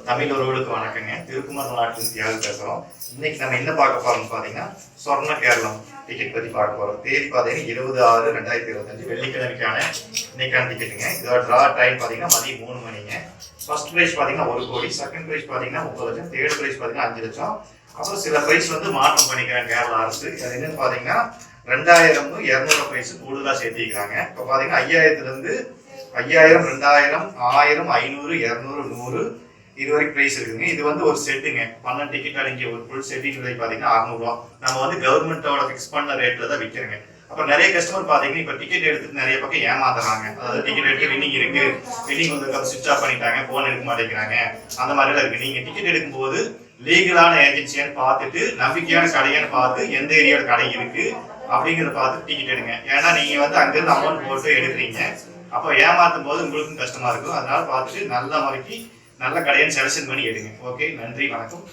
தமிழ் உறவுகளுக்கு வணக்கங்க. திருக்குமர் நாட்டிலிருந்து தியாகு பேசுகிறோம். இன்னைக்கு நம்ம என்ன பார்க்க போறோம்னு பார்த்தீங்கன்னா சொர்ண கேரளம் டிக்கெட் பற்றி பார்க்க போகிறோம். தேதி பார்த்தீங்கன்னா 20/6/2025 வெள்ளிக்கிழமைக்கான இன்னைக்கான டிக்கெட்டுங்க. இதோட ட்ரா டைம் பார்த்தீங்கன்னா மதியம் 3 மணிங்க. ஃபர்ஸ்ட் ப்ரைஸ் பார்த்தீங்கன்னா 1 கோடி, செகண்ட் ப்ரைஸ் பார்த்தீங்கன்னா 30 லட்சம், தேர்ட் ப்ரைஸ் பார்த்தீங்கன்னா 5 லட்சம். அப்புறம் சில ப்ரைஸ் வந்து மாற்றம் பண்ணிக்கிறாங்க கேரளா அரசு. அது என்னன்னு பார்த்தீங்கன்னா 2000 200 ப்ரைஸ் கூடுதலாக சேர்த்திக்கிறாங்க. இப்போ பார்த்தீங்கன்னா 5000 2000, 1000, 500, 200, 100 இது வரைக்கும் பிரைஸ் இருக்குங்க. இது வந்து ஒரு செட்டுங்க. 12 டிக்கெட் அடங்கிய ஒரு ஃபுல் செட்டிங் விலை பார்த்தீங்கன்னா 600 ரூபா. நம்ம வந்து கவர்மெண்டோட ஃபிக்ஸ் பண்ண ரேட்ல தான் விற்கிறோங்க. அப்புறம் நிறைய கஸ்டமர் பார்த்தீங்கன்னா இப்போ டிக்கெட் எடுத்துட்டு நிறைய பக்கம் ஏமாத்துறாங்க. அதாவது டிக்கெட் எடுத்து வின்னிங் இருக்கு, வின்னிங் வந்து சுவிட்ச் ஆஃப் பண்ணிட்டாங்க, போன் எடுக்க மாட்டேங்கிறாங்க, அந்த மாதிரிலாம் இருக்கு. நீங்க டிக்கெட் எடுக்கும்போது லீகலான ஏஜென்சியான்னு பார்த்துட்டு, நம்பிக்கையான கடையான்னு பார்த்து, எந்த ஏரியாவில் கடை இருக்கு அப்படிங்கிறத பார்த்து டிக்கெட் எடுங்க. ஏன்னா நீங்க வந்து அங்கிருந்து அமௌண்ட் போட்டு எடுக்கிறீங்க, அப்போ ஏமாத்தும் போது உங்களுக்கும் கஷ்டமா இருக்கும். அதனால பார்த்துட்டு நல்ல முறைக்கு நல்ல கடையை செலக்ஷன் பண்ணி எடுங்க. ஓகே, நன்றி, வணக்கம்.